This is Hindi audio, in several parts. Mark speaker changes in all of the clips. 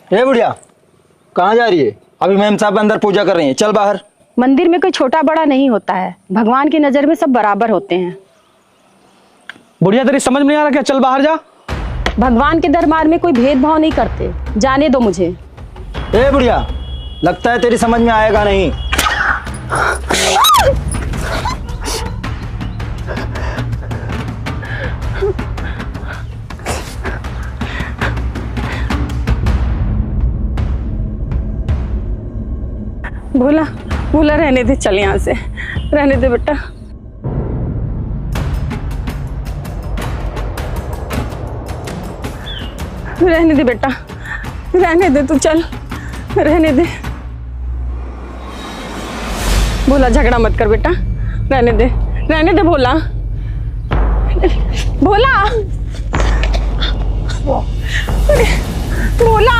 Speaker 1: ए बुढ़िया, कहाँ जा रही है? अभी मैम साहब अंदर पूजा कर रही हैं, चल बाहर।
Speaker 2: मंदिर में कोई छोटा बड़ा नहीं होता है, भगवान की नजर में सब बराबर होते हैं।
Speaker 3: बुढ़िया तेरी समझ में नहीं आ रहा क्या? चल बाहर जा।
Speaker 2: भगवान के दरबार में कोई भेदभाव नहीं करते, जाने दो मुझे।
Speaker 1: ए बुढ़िया, लगता है तेरी समझ में आएगा नहीं।
Speaker 2: भोला भोला रहने दे, चल यहाँ से, रहने दे बेटा। रहने दे बेटा, रहने दे, तू चल, रहने दे। भोला झगड़ा मत कर बेटा, रहने दे, रहने दे भोला। भोला भोला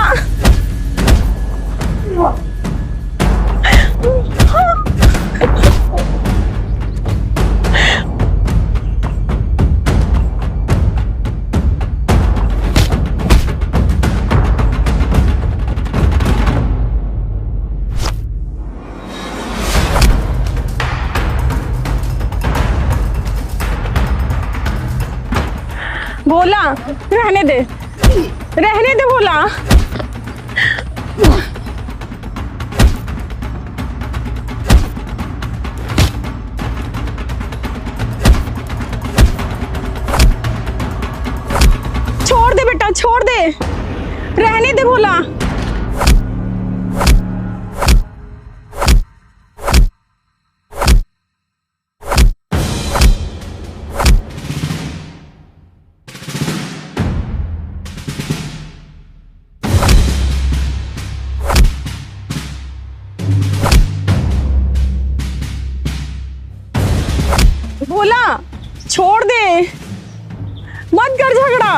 Speaker 2: भोला, रहने दे, रहने दे भोला। छोड़ दे बेटा, छोड़ दे, रहने दे भोला। भोला छोड़ दे, मत कर झगड़ा।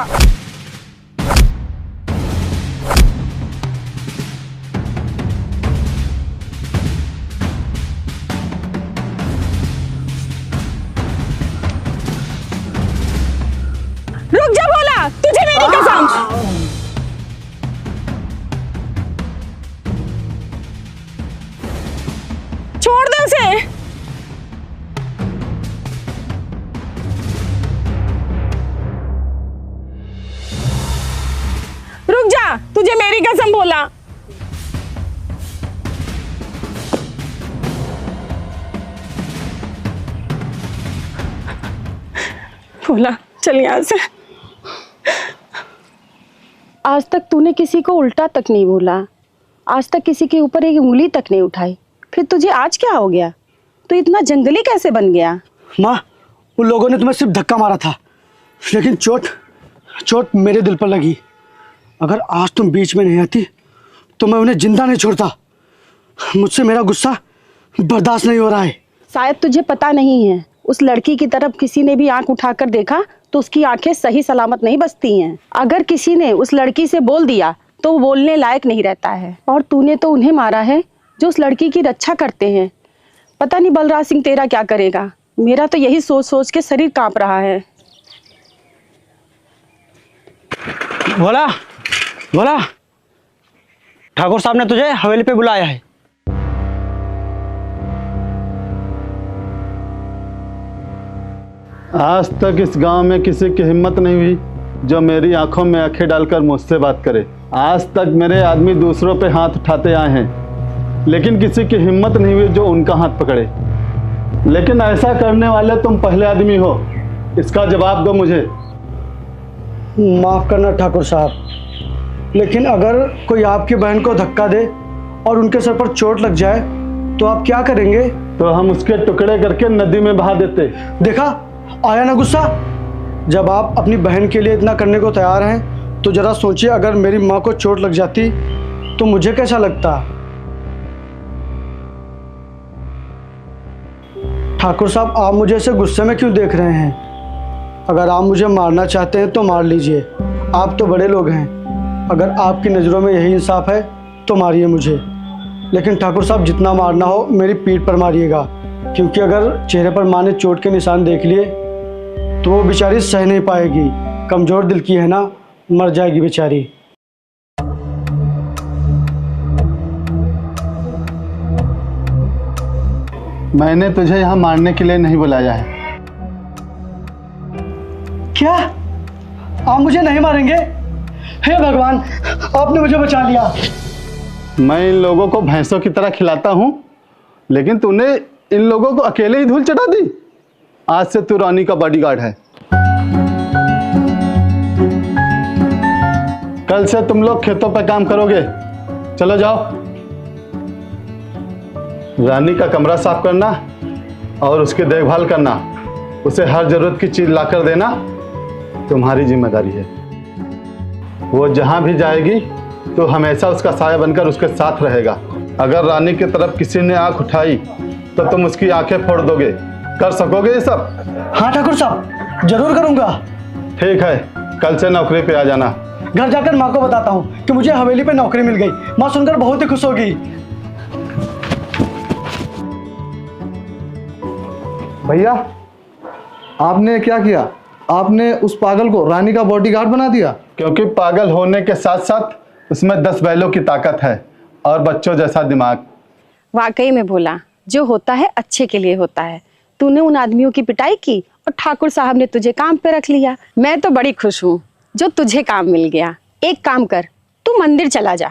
Speaker 2: रुक जा भोला, तुझे मेरी कसम। छोड़ दे उसे। रुक जा, तुझे मेरी कसम भोला। भोला चल यहाँ से। आज तक तूने किसी को उल्टा तक नहीं बोला, आज तक किसी के ऊपर एक उंगली तक नहीं उठाई, फिर तुझे आज क्या हो गया? तू इतना जंगली कैसे बन गया?
Speaker 3: माँ, उन लोगों ने तुम्हें सिर्फ धक्का मारा था, लेकिन चोट मेरे दिल पर लगी। अगर आज तुम बीच में नहीं आती तो मैं उन्हें जिंदा नहीं छोड़ता। मुझसे मेरा गुस्सा बर्दाश्त नहीं हो रहा है।
Speaker 2: शायद तुझे पता नहीं है, उस लड़की की तरफ किसी ने भी आंख उठाकर देखा तो उसकी आंखें सही सलामत नहीं बचती हैं। अगर किसी ने उस लड़की से बोल दिया तो वो बोलने लायक नहीं रहता है। और तूने तो उन्हें मारा है जो उस लड़की की रक्षा करते हैं। पता नहीं बलराज सिंह तेरा क्या करेगा। मेरा तो यही सोच सोच के शरीर कांप रहा है।
Speaker 3: बोला बोला, ठाकुर साहब ने तुझे हवेली पे बुलाया है।
Speaker 4: आज तक इस गांव में किसी की हिम्मत नहीं हुई जो मेरी आंखों में आंखें डालकर मुझसे बात करे। आज तक मेरे आदमी दूसरों पे हाथ उठाते आए हैं, लेकिन किसी की हिम्मत नहीं हुई जो उनका हाथ पकड़े। लेकिन ऐसा करने वाले तुम पहले आदमी हो, इसका जवाब दो मुझे।
Speaker 3: माफ करना ठाकुर साहब, लेकिन अगर कोई आपकी बहन को धक्का दे और उनके सर पर चोट लग जाए तो आप क्या करेंगे?
Speaker 4: तो हम उसके टुकड़े करके नदी में बहा देते।
Speaker 3: देखा, आया ना गुस्सा? जब आप अपनी बहन के लिए इतना करने को तैयार हैं तो ज़रा सोचिए, अगर मेरी माँ को चोट लग जाती तो मुझे कैसा लगता। ठाकुर साहब, आप मुझे ऐसे गुस्से में क्यों देख रहे हैं? अगर आप मुझे मारना चाहते हैं तो मार लीजिए, आप तो बड़े लोग हैं। अगर आपकी नज़रों में यही इंसाफ है तो मारिए मुझे, लेकिन ठाकुर साहब जितना मारना हो मेरी पीठ पर मारिएगा, क्योंकि अगर चेहरे पर माँ ने चोट के निशान देख लिए तो वो बेचारी सह नहीं पाएगी। कमज़ोर दिल की है ना, मर जाएगी बेचारी।
Speaker 4: मैंने तुझे यहाँ मारने के लिए नहीं बुलाया है।
Speaker 3: क्या आप मुझे नहीं मारेंगे? हे भगवान, आपने मुझे बचा लिया।
Speaker 4: मैं इन लोगों को भैंसों की तरह खिलाता हूँ, लेकिन तूने इन लोगों को अकेले ही धूल चटा दी। आज से तू रानी का बॉडीगार्ड है। कल से तुम लोग खेतों पे काम करोगे। चलो जाओ। रानी का कमरा साफ करना और उसकी देखभाल करना, उसे हर जरूरत की चीज लाकर देना तुम्हारी जिम्मेदारी है। वो जहां भी जाएगी तो हमेशा उसका साया बनकर उसके साथ रहेगा। अगर रानी की तरफ किसी ने आंख उठाई तो तुम उसकी आंखें फोड़ दोगे। कर सकोगे ये सब?
Speaker 3: हाँ ठाकुर साहब, जरूर करूँगा।
Speaker 4: ठीक है, कल से नौकरी पे आ जाना।
Speaker 3: घर जाकर माँ को बताता हूँ कि मुझे हवेली पे नौकरी मिल गई। माँ सुनकर बहुत ही खुश होगी।
Speaker 5: भैया, आपने क्या किया? आपने उस पागल को रानी का बॉडीगार्ड बना दिया।
Speaker 4: क्योंकि पागल होने के साथ साथ उसमें 10 बैलों की ताकत है और बच्चों जैसा दिमाग।
Speaker 2: वाकई में भोला, जो होता है अच्छे के लिए होता है। तूने उन आदमियों की पिटाई की और ठाकुर साहब ने तुझे काम पे रख लिया। मैं तो बड़ी खुश हूँ जो तुझे काम मिल गया। एक काम कर, तू मंदिर चला जा।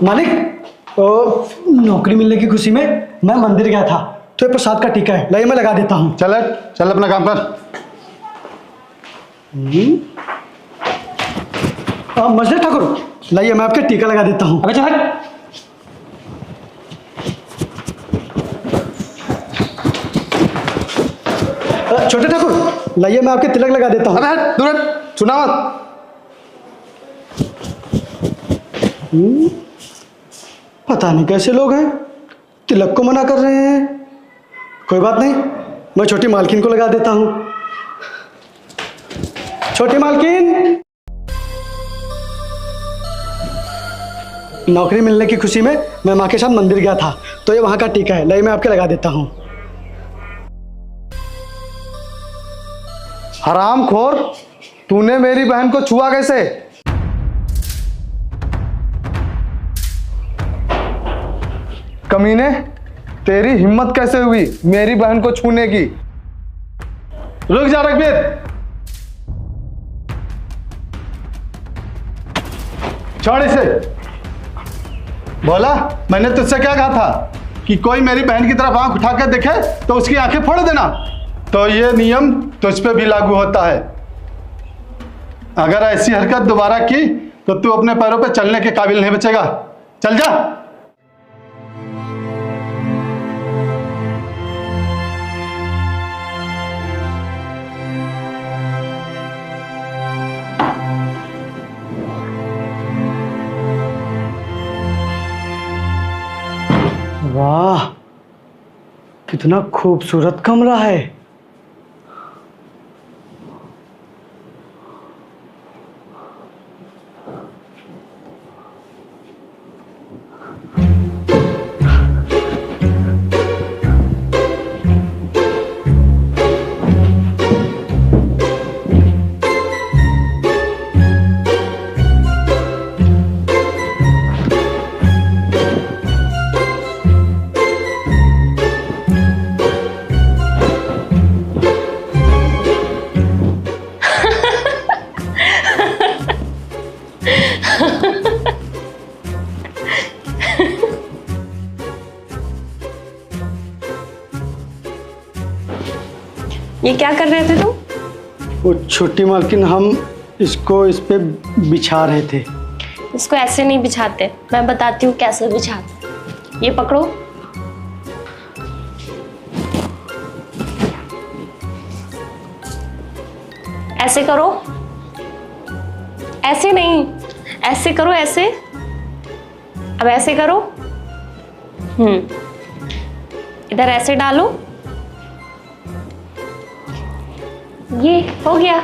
Speaker 3: मालिक, नौकरी मिलने की खुशी में मैं मंदिर गया था, तो ये प्रसाद का टीका है, लाइए मैं लगा देता हूँ।
Speaker 4: चल चल अपना काम कर।
Speaker 3: मजदूर ठाकुर, लाइए मैं आपके टीका लगा देता हूँ।
Speaker 1: अबे चल हट।
Speaker 3: छोटे ठाकुर, लाइए मैं आपके तिलक लगा देता हूँ।
Speaker 5: अरे हट, दूर हट, सुना मत।
Speaker 3: पता नहीं कैसे लोग हैं, तिलक को मना कर रहे हैं। कोई बात नहीं, मैं छोटी मालकिन को लगा देता हूँ। छोटी मालकिन, नौकरी मिलने की खुशी में मैं माँ के साथ मंदिर गया था, तो ये वहाँ का टीका है, लाइए मैं आपके लगा देता हूँ।
Speaker 5: हरामखोर, तूने मेरी बहन को छुआ कैसे? कमीने, तेरी हिम्मत कैसे हुई मेरी बहन को छूने की?
Speaker 4: रुक जा रघबीर। छोड़ इसे। बोला, मैंने तुझसे क्या कहा था कि कोई मेरी बहन की तरफ आंख उठा कर देखे तो उसकी आंखें फोड़ देना। तो ये नियम तुझ पे भी लागू होता है। अगर ऐसी हरकत दोबारा की तो तू अपने पैरों पे चलने के काबिल नहीं बचेगा। चल जा।
Speaker 3: वाह, कितना खूबसूरत कमरा है।
Speaker 2: ये क्या कर रहे थे तुम?
Speaker 3: वो छोटी मालकिन, हम इसको इस पे बिछा रहे थे।
Speaker 6: इसको ऐसे नहीं बिछाते, मैं बताती हूँ कैसे बिछाते। ये पकड़ो, ऐसे करो, ऐसे नहीं, ऐसे करो, ऐसे। अब ऐसे करो, इधर ऐसे डालो, ये हो गया।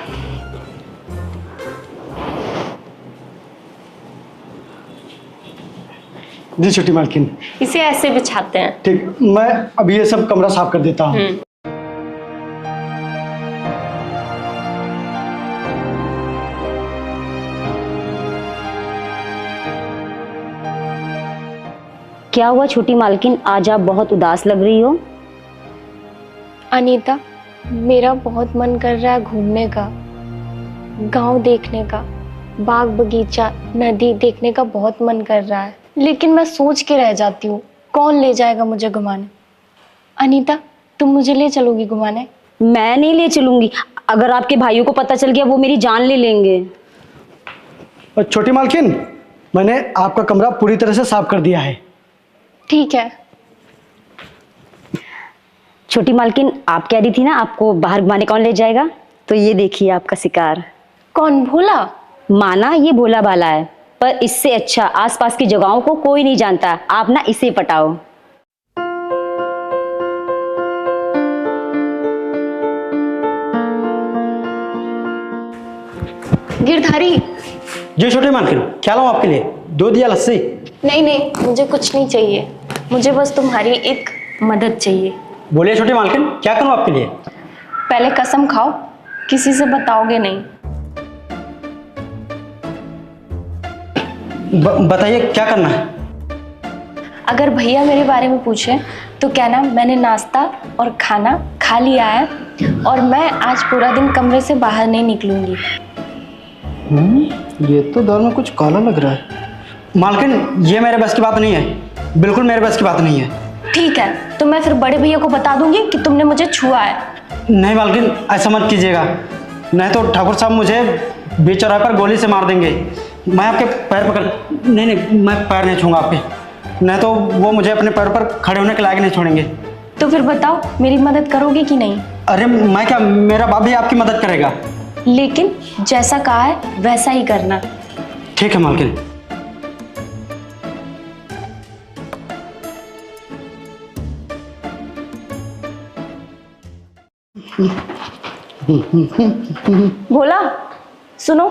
Speaker 3: जी छोटी मालकिन।
Speaker 6: इसे ऐसे बिछाते हैं।
Speaker 3: ठीक, मैं अभी ये सब कमरा साफ कर देता हूँ।
Speaker 7: क्या हुआ छोटी मालकिन, आज आप बहुत उदास लग रही हो।
Speaker 6: अनीता, मेरा बहुत मन कर रहा है घूमने का, गांव देखने का, बाग बगीचा, नदी देखने का बहुत मन कर रहा है, लेकिन मैं सोच के रह जाती हूँ कौन ले जाएगा मुझे घुमाने। अनीता, तुम मुझे ले चलोगी घुमाने?
Speaker 7: मैं नहीं ले चलूंगी, अगर आपके भाइयों को पता चल गया वो मेरी जान ले लेंगे।
Speaker 3: और छोटी मालकिन, मैंने आपका कमरा पूरी तरह से साफ कर दिया है।
Speaker 6: ठीक है।
Speaker 7: छोटी मालकिन, आप कह रही थी ना आपको बाहर घुमाने कौन ले जाएगा, तो ये देखिए आपका शिकार।
Speaker 6: कौन? भोला?
Speaker 7: माना ये भोला भाला है, पर इससे अच्छा आसपास की जगहों को कोई नहीं जानता। आप ना इसे पटाओ।
Speaker 6: गिरधारी।
Speaker 3: जी छोटी मालकिन, क्या लाऊं आपके लिए? दूध या लस्सी?
Speaker 6: नहीं नहीं, मुझे कुछ नहीं चाहिए, मुझे बस तुम्हारी एक मदद चाहिए।
Speaker 3: बोलिए छोटी मालकिन, क्या करूं आपके लिए?
Speaker 6: पहले कसम खाओ, किसी से बताओगे नहीं।
Speaker 3: बताइए क्या करना है?
Speaker 6: अगर भैया मेरे बारे में पूछे तो कहना मैंने नाश्ता और खाना खा लिया है और मैं आज पूरा दिन कमरे से बाहर नहीं निकलूंगी।
Speaker 3: ये तो दाल में कुछ काला लग रहा है। मालकिन, ये मेरे बस की बात नहीं है, बिल्कुल मेरे बस की बात नहीं है।
Speaker 6: ठीक है, तो मैं फिर बड़े भैया को बता दूंगी कि तुमने मुझे छुआ है।
Speaker 3: नहीं मालकिन, ऐसा मत कीजिएगा, नहीं तो ठाकुर साहब मुझे बीच चौराहे पर गोली से मार देंगे। मैं आपके पैर पकड़, नहीं नहीं, मैं पैर नहीं छूंगा आपके, नहीं तो वो मुझे अपने पैर पर खड़े होने के लायक नहीं छोड़ेंगे।
Speaker 6: तो फिर बताओ, मेरी मदद करोगे कि नहीं?
Speaker 3: अरे मैं क्या, मेरा बाप भी आपकी मदद करेगा।
Speaker 6: लेकिन जैसा कहा है वैसा ही करना।
Speaker 3: ठीक है मालकिन।
Speaker 6: भोला, सुनो।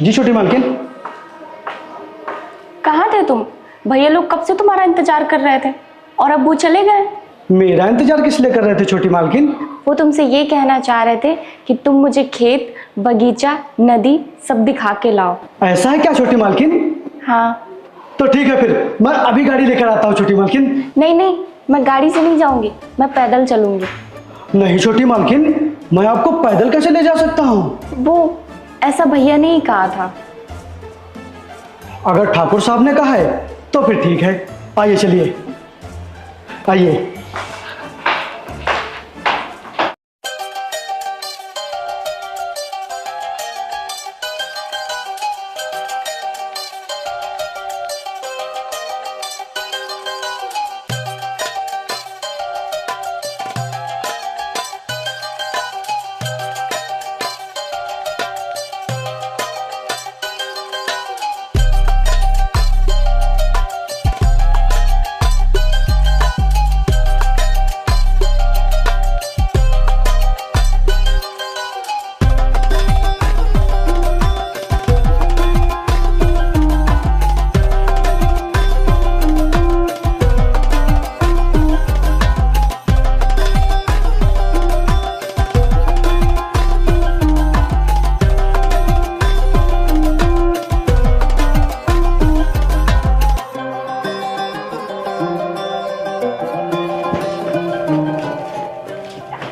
Speaker 3: जी छोटी मालकिन।
Speaker 6: कहाँ थे तुम? भैया लोग कब से तुम्हारा इंतजार कर रहे थे और अब वो चले गए।
Speaker 3: मेरा इंतजार किस लिए कर रहे थे छोटी मालकिन?
Speaker 6: वो तुमसे ये कहना चाह रहे थे कि तुम मुझे खेत, बगीचा, नदी सब दिखा के लाओ।
Speaker 3: ऐसा है क्या छोटी मालकिन?
Speaker 6: हाँ।
Speaker 3: तो ठीक है, फिर मैं अभी गाड़ी लेकर आता हूँ छोटी मालकिन।
Speaker 6: नहीं नहीं, मैं गाड़ी से नहीं जाऊंगी, मैं पैदल चलूंगी।
Speaker 3: नहीं छोटी मालकिन, मैं आपको पैदल कैसे ले जा सकता हूँ?
Speaker 6: वो ऐसा भैया ने ही कहा था।
Speaker 3: अगर ठाकुर साहब ने कहा है तो फिर ठीक है, आइए चलिए, आइए।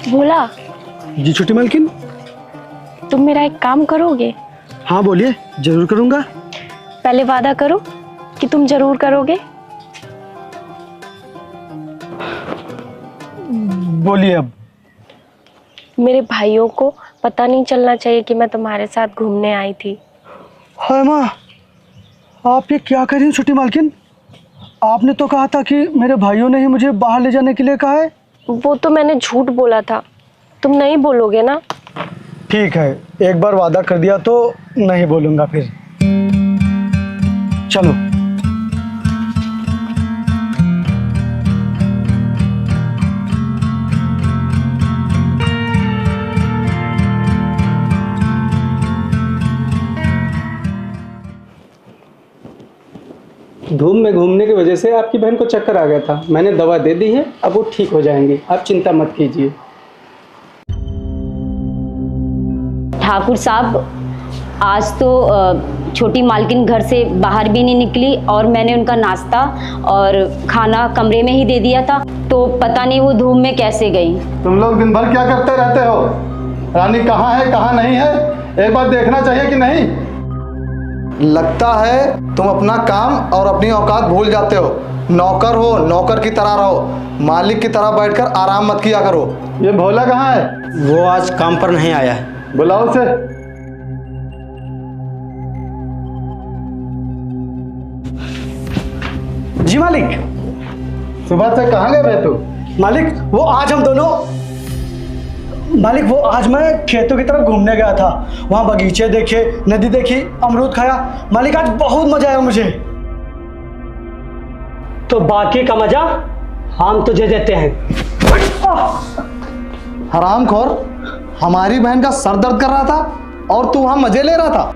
Speaker 6: भोला,
Speaker 3: जी छोटी मालकिन।
Speaker 6: तुम मेरा एक काम करोगे?
Speaker 3: हाँ बोलिए, जरूर करूंगा।
Speaker 6: पहले वादा करो कि तुम जरूर करोगे।
Speaker 3: बोलिए अब।
Speaker 6: मेरे भाइयों को पता नहीं चलना चाहिए कि मैं तुम्हारे साथ घूमने आई थी।
Speaker 3: हाय माँ, आप ये क्या कर रही हैं छोटी मालकिन? आपने तो कहा था कि मेरे भाइयों ने ही मुझे बाहर ले जाने के लिए कहा है।
Speaker 6: वो तो मैंने झूठ बोला था, तुम नहीं बोलोगे ना?
Speaker 3: ठीक है, एक बार वादा कर दिया तो नहीं बोलूंगा फिर। चलो।
Speaker 8: धूप में घूमने की वजह से आपकी बहन को चक्कर आ गया था। मैंने दवा दे दी है, अब वो ठीक हो जाएंगी, आप चिंता मत कीजिए।
Speaker 7: ठाकुर साहब, आज तो छोटी मालकिन घर से बाहर भी नहीं निकली और मैंने उनका नाश्ता और खाना कमरे में ही दे दिया था, तो पता नहीं वो धूप में कैसे गई।
Speaker 4: तुम लोग दिन भर क्या करते रहते हो? रानी कहाँ है कहाँ नहीं है, एक बार देखना चाहिए कि नहीं?
Speaker 5: लगता है तुम अपना काम और अपनी औकात भूल जाते हो। नौकर हो, नौकर की तरह रहो, मालिक की तरह बैठकर आराम मत किया करो।
Speaker 4: ये भोला कहाँ है?
Speaker 1: वो आज काम पर नहीं आया है।
Speaker 4: बुलाओ उसे।
Speaker 3: जी मालिक।
Speaker 4: सुबह से कहाँ गए थे तू?
Speaker 3: मालिक वो आज हम दोनों, मालिक वो आज मैं खेतों की तरफ घूमने गया था। वहां बगीचे देखे, नदी देखी, अमरूद खाया। मालिक आज बहुत मजा आया मुझे।
Speaker 9: तो बाकी का मजा हम तुझे देते हैं।
Speaker 5: हरामखोर, हमारी बहन का सर दर्द कर रहा था और तू वहां मजे ले रहा था।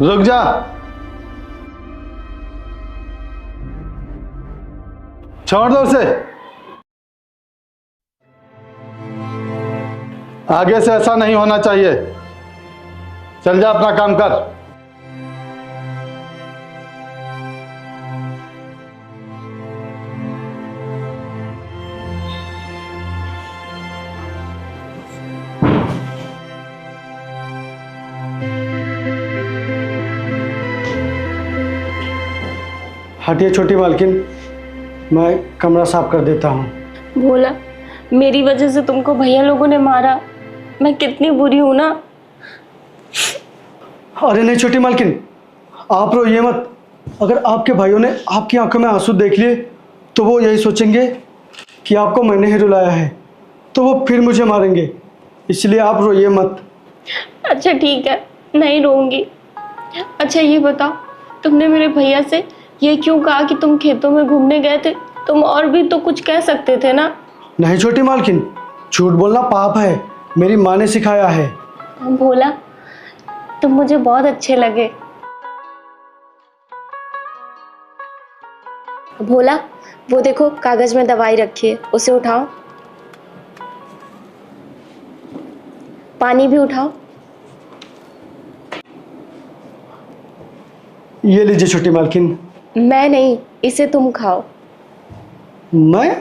Speaker 4: रुक जा। छोड़ दो उसे। आगे से ऐसा नहीं होना चाहिए। चल जा, अपना काम कर।
Speaker 3: हटिए छोटी मालकिन, मैं कमरा साफ कर देता हूँ।
Speaker 6: भोला, मेरी वजह से तुमको भैया लोगों ने मारा, मैं कितनी बुरी हूं ना।
Speaker 3: अरे नहीं छोटी मालकिन, आप रोइए मत। अगर आपके भाइयों ने आपकी आंखों में आंसू देख लिए तो वो यही सोचेंगे कि आपको मैंने ही रुलाया है, तो वो फिर मुझे मारेंगे। इसलिए आप रोइए मत।
Speaker 6: अच्छा ठीक है, नहीं रोऊंगी। अच्छा ये बताओ, तुमने मेरे भैया से ये क्यों कहा कि तुम खेतों में घूमने गए थे? तुम और भी तो कुछ कह सकते थे ना।
Speaker 3: नहीं छोटी मालकिन, झूठ बोलना पाप है, मेरी माँ ने सिखाया है।
Speaker 6: भोला, तुम मुझे बहुत अच्छे लगे। भोला, वो देखो कागज में दवाई रखी है, उसे उठाओ। पानी भी उठाओ।
Speaker 3: ये लीजिए छोटी मालकिन।
Speaker 6: मैं नहीं, इसे तुम खाओ।
Speaker 3: मैं?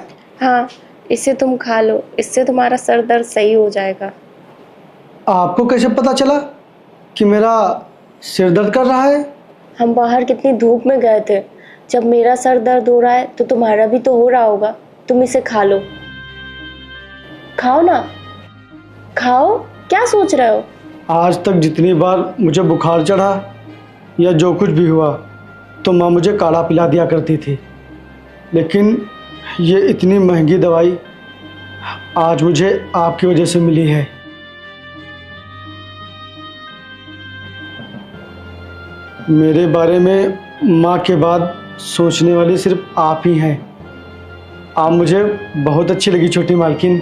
Speaker 6: हाँ, इसे तुम खा लो, इससे तुम्हारा सर दर्द सही हो जाएगा।
Speaker 3: आपको कैसे पता चला कि मेरा सिर दर्द कर रहा है?
Speaker 6: हम बाहर कितनी धूप में गए थे, जब मेरा सर दर्द हो रहा है तो तुम्हारा भी तो हो रहा होगा। तुम इसे खा लो। खाओ ना, खाओ, क्या सोच रहे हो?
Speaker 3: आज तक जितनी बार मुझे बुखार चढ़ा या जो कुछ भी हुआ तो माँ मुझे काढ़ा पिला दिया करती थी, लेकिन ये इतनी महंगी दवाई आज मुझे आपकी वजह से मिली है। मेरे बारे में माँ के बाद सोचने वाली सिर्फ आप ही हैं। आप मुझे बहुत अच्छी लगी छोटी मालकिन।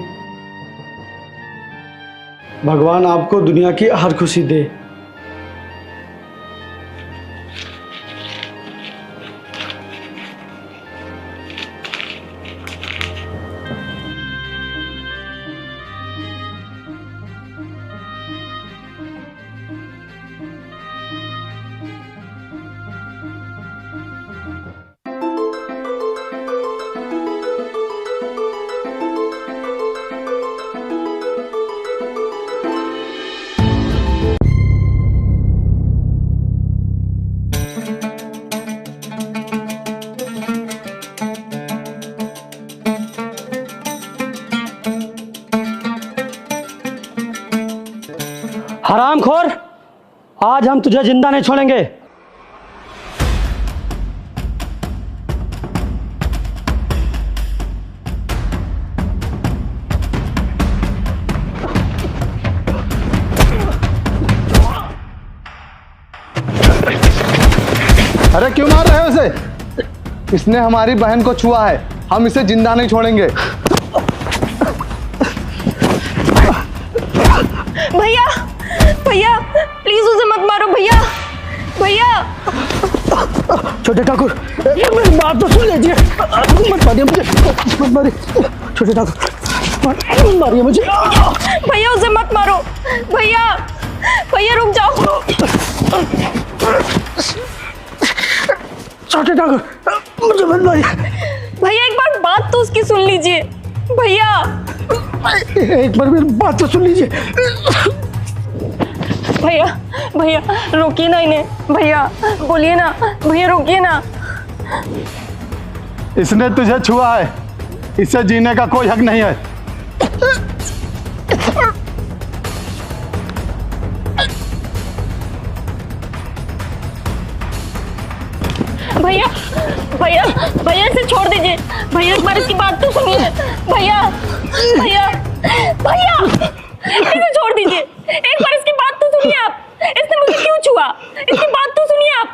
Speaker 3: भगवान आपको दुनिया की हर खुशी दे।
Speaker 9: आज हम तुझे जिंदा नहीं छोड़ेंगे।
Speaker 5: अरे क्यों मार रहे हो उसे? इसने हमारी बहन को छुआ है, हम इसे जिंदा नहीं छोड़ेंगे।
Speaker 6: भैया भैया प्लीज उसे मत मारो भैया। भैया
Speaker 3: छोटे ठाकुर मेरी बात तो सुन लीजिए, मत मारिए मुझे, मत मारिए छोटे ठाकुर, मत मारिए मुझे।
Speaker 6: भैया उसे मत मारो भैया। भैया रुक जाओ।
Speaker 3: छोटे ठाकुर मुझे मत मारिए।
Speaker 6: भैया एक बार बात तो उसकी सुन लीजिए भैया।
Speaker 3: एक बार मेरी बात तो सुन लीजिए।
Speaker 6: भैया भैया रोकिए ना इन्हें, भैया बोलिए ना, भैया रोकिए ना।
Speaker 4: इसने तुझे छुआ है, इससे जीने का कोई हक नहीं है।
Speaker 6: भैया भैया भैया इसे छोड़ दीजिए भैया, एक बार इसकी बात तो सुनिए भैया। भैया भैया इसे छोड़ दीजिए, एक बार इसकी बात तो सुनिए आप। इसने मुझे क्यों छुआ, इसकी बात तो सुनिए आप।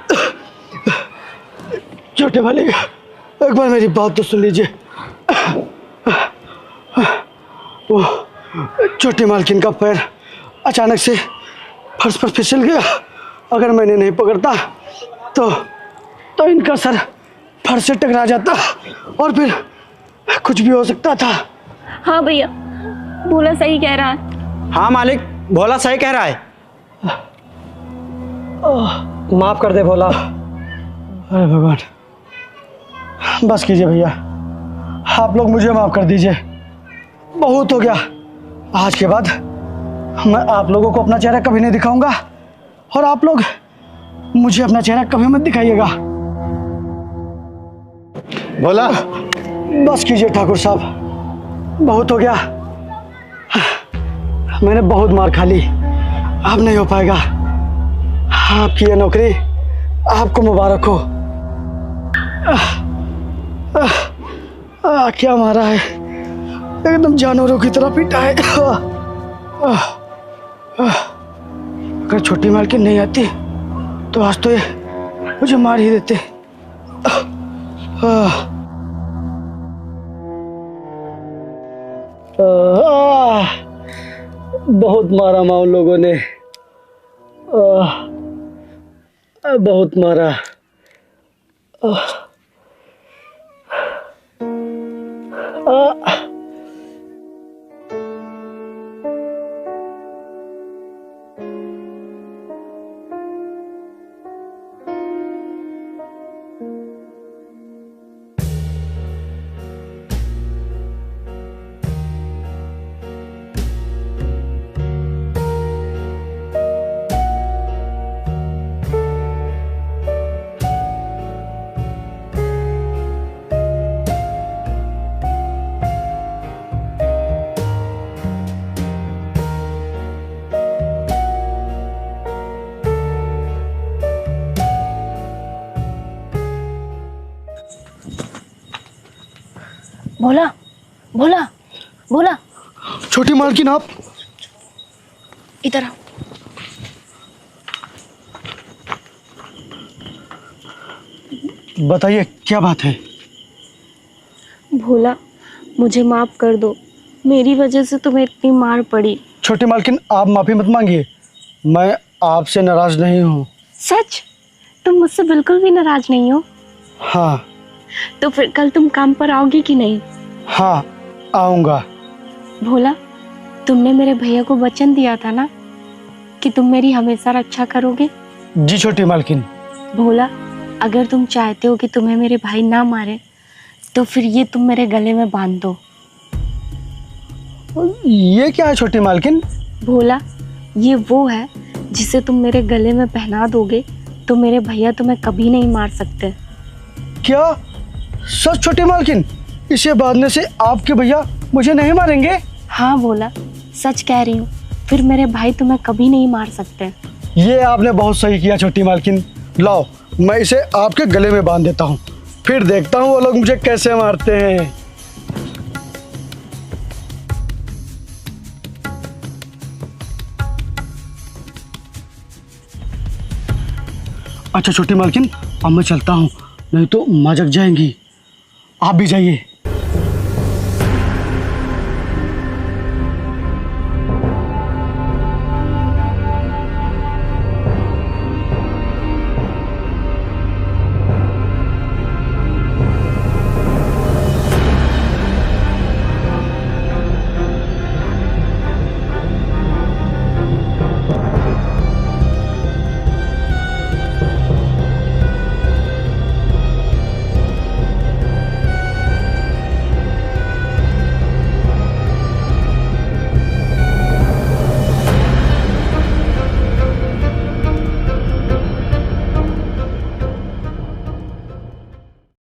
Speaker 3: छोटे मालिक एक बार मेरी बात तो सुन लीजिए। वो छोटी मालकिन का पैर अचानक से फर्श पर फिसल गया। अगर मैंने नहीं पकड़ता तो इनका सर फर्श से टकरा जाता और फिर कुछ भी हो सकता था।
Speaker 6: हाँ भैया भोला सही कह रहा है।
Speaker 9: हाँ मालिक, भोला सही कह रहा है। माफ कर दे भोला।
Speaker 3: अरे भगवान, बस कीजिए भैया, आप लोग मुझे माफ कर दीजिए, बहुत हो गया। आज के बाद मैं आप लोगों को अपना चेहरा कभी नहीं दिखाऊंगा और आप लोग मुझे अपना चेहरा कभी मत दिखाइएगा।
Speaker 4: भोला
Speaker 3: बस कीजिए ठाकुर साहब, बहुत हो गया। मैंने बहुत मार खा ली, अब नहीं हो पाएगा। आपकी ये नौकरी आपको मुबारक हो। क्या मारा है, एकदम जानवरों की तरह पीटा है। अगर छोटी मालकिन नहीं आती तो आज तो ये मुझे मार ही देते। बहुत मारा माँ उन लोगों ने, बहुत मारा।
Speaker 6: भोला भोला भोला
Speaker 3: छोटी मालकिन आप
Speaker 6: इधर आओ।
Speaker 3: बताइए क्या बात है।
Speaker 6: भोला मुझे माफ कर दो, मेरी वजह से तुम्हें इतनी मार पड़ी।
Speaker 3: छोटी मालकिन आप माफी मत मांगिए, मैं आपसे नाराज नहीं हूँ।
Speaker 6: सच? तुम मुझसे बिल्कुल भी नाराज नहीं हो?
Speaker 3: हाँ।
Speaker 6: तो फिर कल तुम काम पर आओगे कि नहीं?
Speaker 3: हाँ आऊँगा।
Speaker 6: भोला तुमने मेरे भैया को वचन दिया था ना कि तुम मेरी हमेशा रक्षा करोगे।
Speaker 3: जी छोटी मालकिन।
Speaker 6: भोला अगर तुम चाहते हो कि तुम्हें मेरे भाई ना मारे तो फिर ये तुम मेरे गले में बांध दो।
Speaker 3: ये क्या है छोटी मालकिन?
Speaker 6: भोला ये वो है जिसे तुम मेरे गले में पहना दोगे तो मेरे भैया तुम्हें कभी नहीं मार सकते।
Speaker 3: क्या सच छोटी मालकिन? इसे बांधने से आपके भैया मुझे नहीं मारेंगे?
Speaker 6: हाँ भोला सच कह रही हूँ, फिर मेरे भाई तुम्हें कभी नहीं मार सकते।
Speaker 3: ये आपने बहुत सही किया छोटी मालकिन। लाओ मैं इसे आपके गले में बांध देता हूँ, फिर देखता हूँ वो लोग मुझे कैसे मारते हैं। अच्छा छोटी मालकिन, अब मैं चलता हूँ, नहीं तो माँ जग जाएंगी। आप भी जाइए।